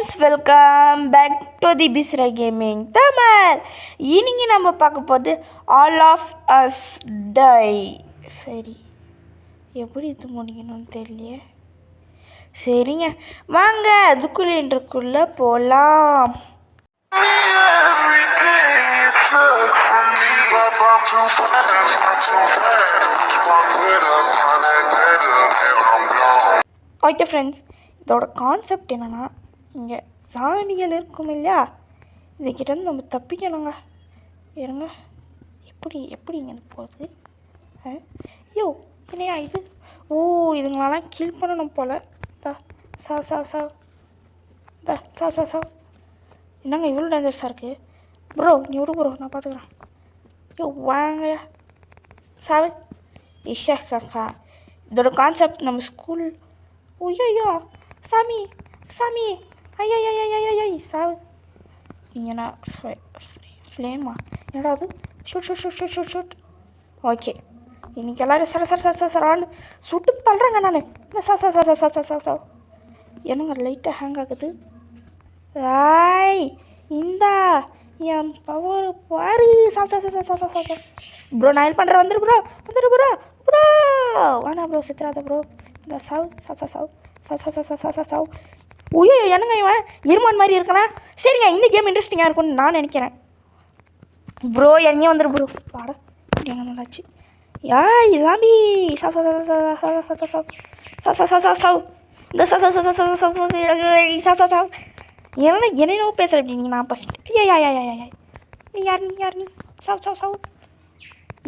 Friends, welcome back to the பிஸ்ரா gaming Tamil. இன்னைக்கு நம்ம பார்க்க போகிறது ஆல் ஆஃப் அஸ் டை. சரி, எப்படி இது முடிக்கணும்னு தெரியலையே. சரிங்க, வாங்க அதுக்குள்ளே போகலாம். ஓகே ஃப்ரெண்ட்ஸ், இதோட கான்செப்ட் என்னென்னா, இங்கே சாணிகள் இருக்கும் இல்லையா, இதுக்கிட்டேருந்து நம்ம தப்பிக்கணுங்க. இருங்க, எப்படி இங்கே போகுது? ஐயோ, என்னையா இது? ஓ, இதுங்களெல்லாம் கில் பண்ணணும் போல். சாவ். என்னங்க இவ்வளோ டேஞ்சரஸாக இருக்குது? ப்ரோ நீ விடு ப்ரோ, நான் பார்த்துக்குறேன். ஐயோ வாங்க சாவு. இஷா இதோட கான்செப்ட் நம்ம ஸ்கூல். ஐயோ சாமி ஐயா சாவு. இங்கே நான் ஃப்ளேமா என்னடா அது? ஷூட். ஓகே, இன்னைக்கு எல்லோரும் சார் சுட்டு தள்ளுறேங்க நான். சாவ். என்னங்க லைட்டாக ஹேங் ஆகுது. இந்தா என் பவர் பாரு. சாவ். ப்ரோ நான் ஹெல்ப் பண்ணுறேன். வந்துரு ப்ரோ வேணா ப்ரோ, சித்ராத ப்ரோ. இந்த சாவ். ஐயோ என்னங்க இவன் இருமான் மாதிரி இருக்கலாம். சரிங்க, இந்த கேம் இன்ட்ரெஸ்டிங்காக இருக்கும்னு நான் நினைக்கிறேன். ப்ரோ எங்கேயும் வந்துரு ப்ரோ. பாட எங்கே நல்லாச்சு. ஜாம்பி. சாவ். இந்த சாவ். என்னென்னவோ பேசுகிற அப்படிங்க. நான் ஃபஸ்ட் யார் நீ? சாவ்.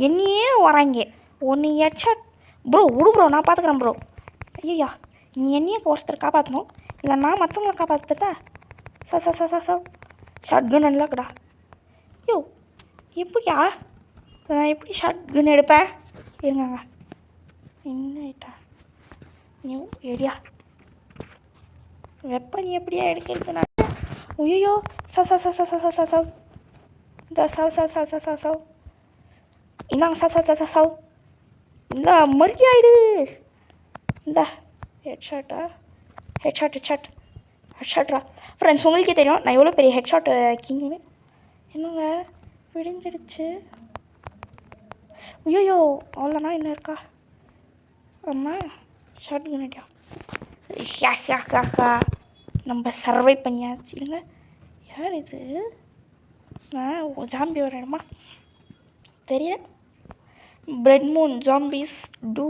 என்னையே வராங்க. ஒன்று ஹெட்ஷாட். ப்ரோ விடு ப்ரோ, நான் பார்த்துக்குறேன் ப்ரோ. ஐயா, நீ என்னையே ஒருத்தர் காப்பாற்றணும், இல்லை நான் மற்றவங்கள காப்பாற்றுட்டா? சாவ். ஷார்ட் கன் நல்லாக்குடா. ஐயோ எப்படியா? நான் எப்படி ஷார்ட் கன் எடுப்பேன்? இருங்க என்னட்டா நியூ ஏடியா வெப்பன் எப்படியா எடுக்கிறது? நான் ஐயோ சாவ். இந்த சாவ். இந்தாங்க சாவ். இந்த மறுக்கியாயிடு. இந்த ஹெட்ஷாட்ரா. ஃப்ரெண்ட்ஸ், உங்களுக்கே தெரியும் நான் எவ்வளோ பெரிய ஹெட்ஷாட் கிங்குன்னு. என்னங்க விடிஞ்சிடுச்சு. ஐயோ அவ்வளோண்ணா என்ன இருக்கா? ஆமாம், ஷார்ட் கன்னிட்டியா. நம்ம சர்வை பண்ணியாச்சு. இல்லைங்க, யார் இது? ஜாம்பி வர இடமா தெரியல. பிரெட் மூன் ஜாம்பிஸ் டூ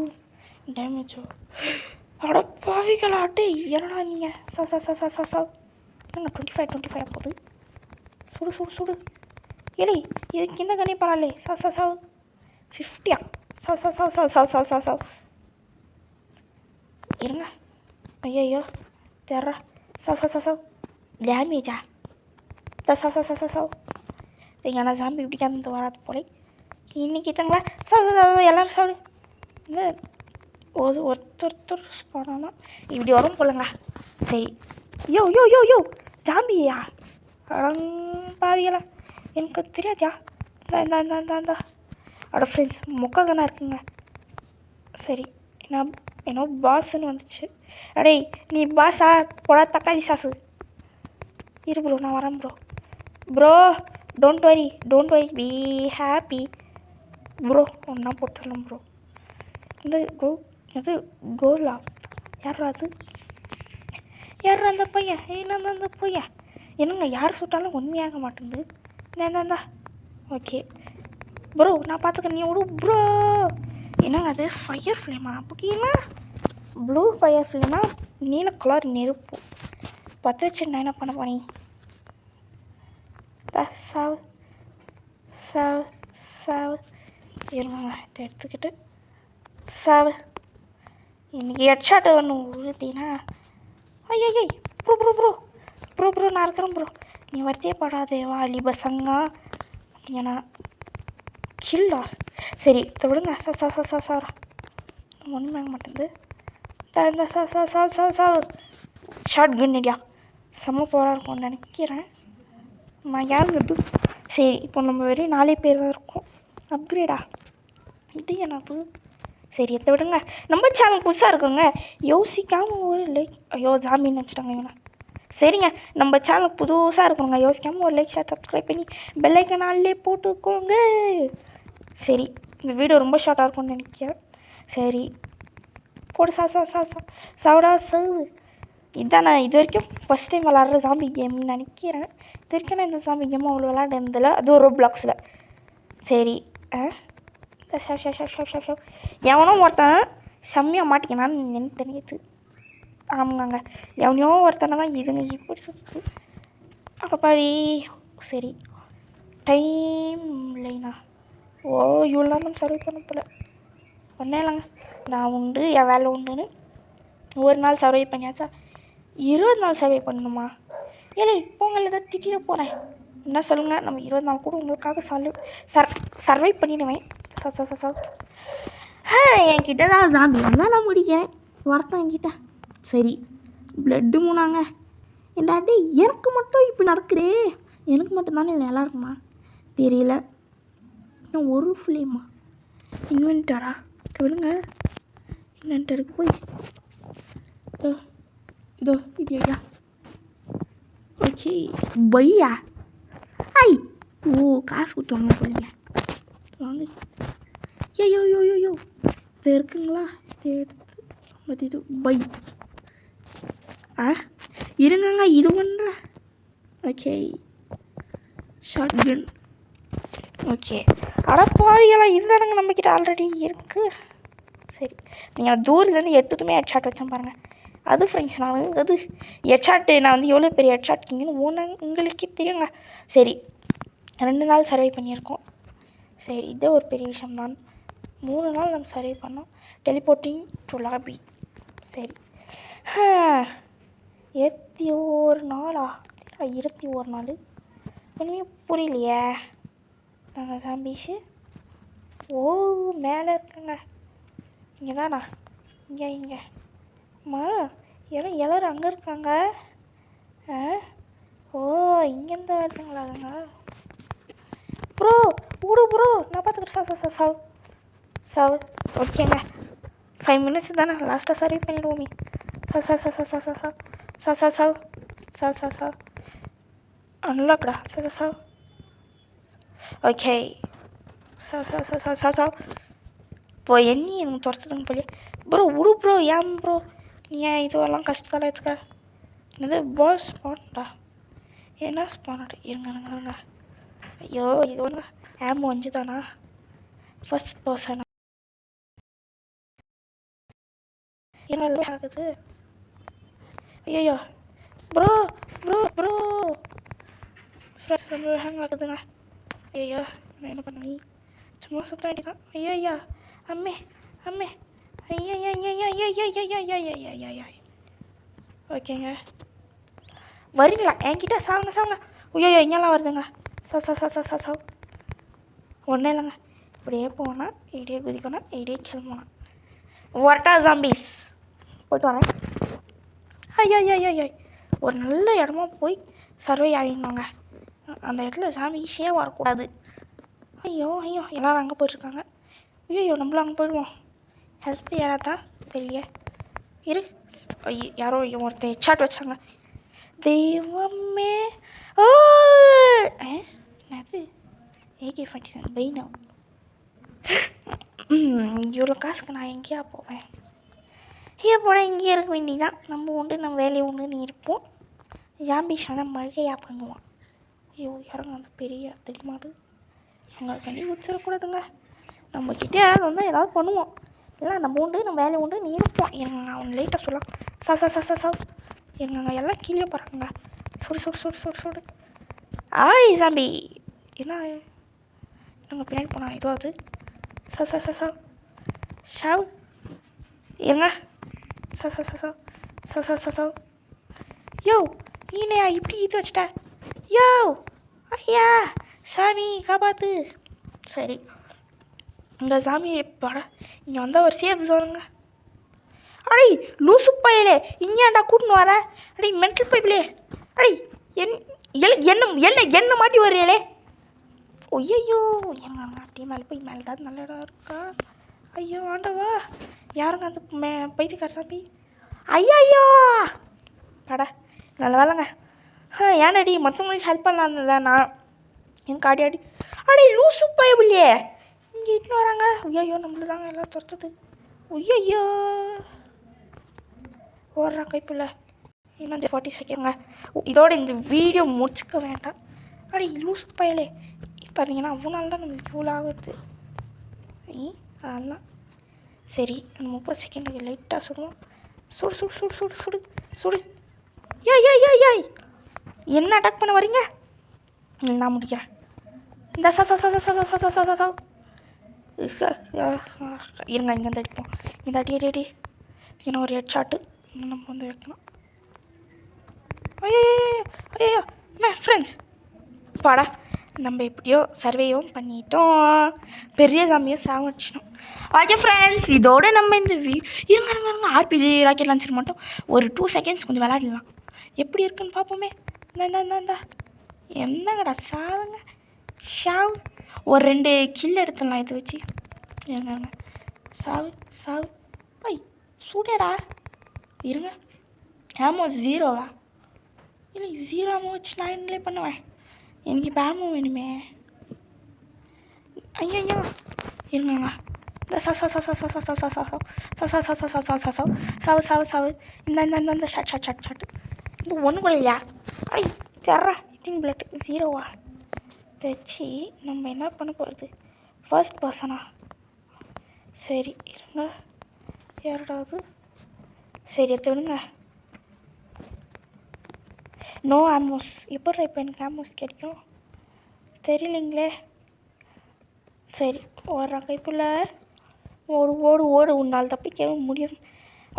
டேமேஜோ. அட பாவிகளாட்டே, என்னடா நீங்கள்? சாவ். நாங்கள் 25 போகுது. சுடு. ஏழை இதுக்கு இந்த கண்ணே பரவாயில்ல. சாவ். 50. சாவ். இருங்க. ஐயோ தெர்றா. சாவ். டேமேஜா? சாவ். ஏன்னா ஜாம்பி இப்படிக்காது வராது போல. இன்னைக்கு தாங்களா? சாவ். எல்லோரும் சாப்பிடு. இந்த ஒருத்தர் போனோன்னா இப்படி வரும் போலங்க. சரி. யோ ஜாம்பியா? பாவிகளா, எனக்கு தெரியாதா? இந்த அட ஃப்ரெண்ட்ஸ், முக்ககனா இருக்குங்க. சரி, என்ன பாஸ்ன்னு வந்துச்சு. அடே நீ பாஸா? போடா தக்காளி சாசு. இரு ப்ரோ, நான் வரேன் bro. Don't worry, be happy bro. ஒன்றா போட்டுடலாம் ப்ரோ. இது கோலா? யாரா அந்த பையன்? அந்த பையன் என்னங்க யார் சுட்டாலும் உண்மையாக மாட்டேங்குது. இந்தா ஓகே ப்ரோ, நான் பார்த்துக்கிறேன், நீ விடு ப்ரோ. என்னங்க அது ஃபயர் ஃப்ளேமா? அப்படின்னா ப்ளூ ஃபயர் ஃப்ளேமா, நீல கலர் நெருப்பு பற்ற வச்சு நான் என்ன பண்ண போனேன்? சாவ். இருங்க, இதை எடுத்துக்கிட்டு சாவ். இன்னைக்கு ஹெட்ஷாட் ஒன்று உறுதினா. ஐயை ப்ரோ நான் இருக்கிறேன் ப்ரோ. நீ வருத்தே படாதே வாலி பசங்க. ஏன்னா கில்லா? சரி இதை விடுங்க. சாவ். ஒன்றும் வாங்க மாட்டேங்குது. சாவ். ஷார்ட் கன்னிடியா செம்ம போராக இருக்கும்னு நினைக்கிறேன். நான் யாருங்கிறது? சரி, இப்போ நம்ம வெறும் 4 பேர் தான் இருக்கோம். அப்கிரேடா இது என்னது? சரி எத்தை விடுங்க. நம்ம சேனல் புதுசாக இருக்குங்க, யோசிக்காமல் ஒரு லைக். ஐயோ ஜாம்பின்னு நினச்சிட்டாங்க இவனை. சரிங்க, நம்ம சேனல் புதுசாக இருக்கணுங்க, யோசிக்காமல் ஒரு லைக் ஷேர் சப்ஸ்கிரைப் பண்ணி பெல்லைக்கன் நாளிலே போட்டுக்கோங்க. சரி, இந்த வீடியோ ரொம்ப ஷார்ட்டாக இருக்கும்னு நினைக்கிறேன். சரி போடு, சாவுடா சவு. இதுதான் நான் இது வரைக்கும் ஃபஸ்ட் டைம் விளாட்ற ஜாம்பி கேம்னு நினைக்கிறேன். இது வரைக்கும் நான் இந்த ஜாம்பி கேம் அவ்வளோ விளாண்டதில்லை, அதுவும் ரோப்ளாக்ஸில். சரி எவனோ ஒருத்தன் செம்மையாக மாட்டிக்கினான்னு எனக்கு தெரியுது. ஆமாங்க, எவனையோ ஒருத்தனை தான் இதுங்க இப்படி சுற்றுது. அப்பாவி. சரி, டைம் இல்லைண்ணா. ஓ, இவ்வளோ நம்ம சர்வை பண்ண போல ஒன்றும் இல்லைங்க. நான் உண்டு, என் வேலை உண்டுன்னு ஒரு நாள் சர்வை பண்ணியாச்சா, 20 நாள் சர்வை பண்ணணுமா? ஏலே இப்போங்க ஏதாவது திட்டிட போகிறேன். என்ன சொல்லுங்கள், நம்ம 20 நாள் கூட உங்களுக்காக சர்வை பண்ணிடுவேன். என்கிட்ட தான் ஜாம்பி வந்தால் நான் முடிக்கிறேன், வரட்டும் என்கிட்ட. சரி, பிளட்டு மூணாங்க. என்னாடி எனக்கு மட்டும் இப்படி நடக்குதே, எனக்கு மட்டும்தானே இல்லை எல்லாருக்குமா தெரியல. இன்னும் ஒரு ஃப்ளேமா இன்வென்டரா சொல்லுங்க. இன்வென்டருக்கு போய் இதோ இது ஐயா. ஓகே பையா. ஐ ஓ, காசு கொடுத்துவாங்க போலீங்க. வாங்க. ஐயோ யோ யோ யோ இது இருக்குங்களா, இதை எடுத்து இது பை. இருங்கங்க, இது பண்ணுற. Okay, short gun. ஓகே, அடப்பாவியெல்லாம் இதுதானங்க நம்மக்கிட்ட ஆல்ரெடி இருக்குது. சரி, நீங்கள் தூரத்துலேருந்து எடுத்துட்டுமே ஹெட்ஷாட் வச்சேன் பாருங்கள். அது ஃப்ரெண்ட்ஸ், நான் அது ஹெட்ஷாட்டு நான் வந்து எவ்வளோ பெரிய ஹெட்ஷாட் கிங்கன்னு உங்களுக்கே தெரியுங்க. சரி, 2 நாள் சர்வை பண்ணியிருக்கோம். சரி, இதே ஒரு பெரிய விஷயம்தான். 3 நாள் நம்ம சர்வை பண்ணோம். Teleporting to lobby. சரி, 21 நாளா? 21 நாள் ஒன்றுமே புரியலையே. நாங்கள் சாம்பிஸு ஓ மேலே இருக்குங்க. இங்கே தானா? இங்கே அம்மா, எல்லாரும் அங்கே இருக்காங்க. ஓ, இங்கேருந்து வருதுங்களா அதுங்க? ப்ரோ விடு ப்ரோ, நான் பார்த்துக்கிறேன். சாவு. ஓகேங்க, 5 மினிட்ஸ் தானே, லாஸ்ட்டாக சர்வ் பண்ணிடுவோமே. சாவு அன்லாக்டா. சாவு. ஓகே, சாவு. இப்போ என்ன எனக்கு துரத்துதுங்க போலியே. ப்ரோ விடு ப்ரோ, ஏன் ப்ரோ நீ ஏன் இதுவெல்லாம் கஷ்டத்தால் எடுத்துக்க? என்னது பாஸ் ஸ்பாட்டா? என்ன ஸ்பாட்? இருங்க. ஐயோ, இது ஒன்று ஆம் 5 தானா? ஃபர்ஸ்ட் பர்சனா? என்ன ஆகுது? ஐயோ ப்ரோ ரொம்ப ஹேங் ஆகுதுங்க. ஐயோ, நான் என்ன பண்ண? சும்மா சுத்த வேண்டியதான். ஐயா அம்மே ஐயா. ஓகேங்க, வரீங்களா என்கிட்ட? சாவுங்க. ஐயோ, இங்கெல்லாம் வருதுங்க. சாவு. ஒன்றும் இல்லைங்க, இப்படியே போனால் இப்படியே குதிக்கணும், இப்படியே கிளம்பணும். வரட்டா ஜாம்பிஸ், போய்ட்டு வரேன். ஐயா ஒரு நல்ல இடமா போய் சர்வை ஆகிடணுங்க. அந்த இடத்துல ஜாம்பி ஈஸியாக வரக்கூடாது. ஐயோ எல்லோரும் அங்கே போயிட்டுருக்காங்க. ஐயோ, நம்மளும் அங்கே போயிடுவோம். ஹெல்த் யாராட்டா தெரியல. யாரோ ஒருத்தர் ஹெட்ஷாட் வச்சாங்க. தெய்வமே. ஓ, என்னது AK-47 பைனோ? இவ்வளோ காசுக்கு நான் எங்கேயா போவேன்? போனால் இங்கேயே இருக்க வேண்டியதான். நம்ம உண்டு, நம்ம வேலையை உண்டுன்னு இருப்போம். ஜாம்பிஸான மழையாக பண்ணுவான். ஐயோ, யாருங்க அந்த பெரிய தெரியுமாடு? எங்களுக்கு கண்டி வச்சிடக்கூடாதுங்க. நம்மக்கிட்டே யாராவது வந்தால் ஏதாவது பண்ணுவோம். இல்லை, நம்ம உண்டு, நம்ம வேலை உண்டு நீ இருப்போம். இருங்க, அவன் லைட்டாக சொல்லலாம். சாவு. இருங்க, எல்லாம் கீழே போகிறாங்க. சுடு. ஆய் ஜாம்பி, என்ன நாங்கள் பின்னாடி போனால் இதோ அது. சாவு. இருங்க. சாவு. யோ, நீனையா இப்படி இது வச்சிட்ட? யோ ஐயா, சாமி காப்பாத்து. சரி, இந்த சாமியை பாட இங்கே வந்தால் ஒரு சேர்த்து சொல்லுங்க. அடே லூசு பையலே, இங்கேண்டா கூட்டின்னு வர? அடே மென்டல் பைப்பிலே, அடே என்ன மாட்டி வர்றீங்களே? ஐயோ, எங்க அப்படியே மேலே போய் மேலே தான் நல்ல இடம் இருக்கா? ஐயோ ஆண்டவா, யாருங்க அந்த பைத்தியக்கார சாமி? ஐயோ அடா, நல்ல வேலைங்க. ஏன்னாடி மற்றவங்களுக்கு ஹெல்ப் பண்ணலாம்ல நான் எனக்கு அடி அடி அடி லூசு பயபிள்ளையே இங்கே இட்டுன்னு வராங்க. ஐயோ நம்மள தாங்க எல்லாம் துரத்துது. ஐயோ ஓடுறா கைப்பில்ல. இன்னும் 40 செகண்ட்ங்க. இதோட இந்த வீடியோ முடிச்சுக்க வேண்டாம். அடி லூசு பயலே பார்த்தீங்கன்னா அவ்வளோ நாள் தான் நம்மளுக்கு இவ்வளோ ஆகுது. அதெல்லாம் சரி 30 செகண்டுக்கு லைட்டாக சுடுவோம். சுடு சுடு சுடு சுடு சுடு சுடு. ஏய் என்ன அட்டாக் பண்ண வரீங்க? நான் முடிக்கிறேன். இந்த இருங்க இங்கேருந்து அடிப்போம். இந்த அடி அடி அடி இன்னும் ஒரு ஹெட் ஷாட்டு நம்ம வந்து வைக்கலாம். ஐயோ ஃப்ரெண்ட்ஸ் பாடா நம்ம எப்படியோ சர்வேயும் பண்ணிட்டோம். பெரிய சாமியும் சாவடிச்சிட்டோம். ஓகே ஃப்ரெண்ட்ஸ் இதோட நம்ம இந்த இருங்க ஆர்பிஜி ராக்கெட் லான்ச்சர் மட்டும் ஒரு 2 செகண்ட்ஸ் கொஞ்சம் விளையாடலாம். எப்படி இருக்குன்னு பார்ப்போமே. இந்தா என்னங்கடா சாவுங்க ஷாவ் ஒரு 2 கில் எடுத்துடலாம் இதை வச்சு. என்னங்க சாவு ஐ சூடேரா இருங்க. ஆமோ 0வா? இல்லை 0 ஆமோ வச்சு நான் என்னலே பண்ணுவேன். எனக்கு இப்போ ஆமோ வேணுமே. ஐயோ இருங்க இந்த சாவு இந்த ஷாட் இப்போ ஒன்று கூட இல்லையா? ஐ தர்றா இத்தின் பிளட் 0வா வச்சு நம்ம என்ன பண்ண போகிறது? ஃபர்ஸ்ட் பர்சனா? சரி இருங்க யாராவது சரி எடுத்து விடுங்க. நோ ஆமோஸ் எப்படி இப்போ எனக்கு ஆமோஸ் கிடைக்கும் தெரியலைங்களே. சரி ஓடுறா கைப்புள்ள ஓடு உன்னால் தப்பிக்க முடியும்.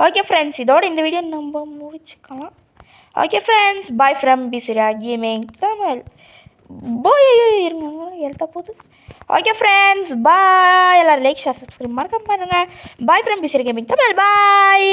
ஓகே ஃப்ரெண்ட்ஸ் இதோட இந்த வீடியோ நம்ம முடிச்சுக்கலாம். ஓகே ஃப்ரெண்ட்ஸ் பாய் ஃப்ரம் பிசிரா கேமிங் தமிழ். போய் இருங்க எழுத்த போகுது. Okay friends bye. எல்லோரும் லைக் ஷேர் சப்ஸ்கிரைப் மறக்காம பண்ணுங்கள். பாய் ஃப்ரம் பிசிரா கேமிங் தமிழ். பாய்.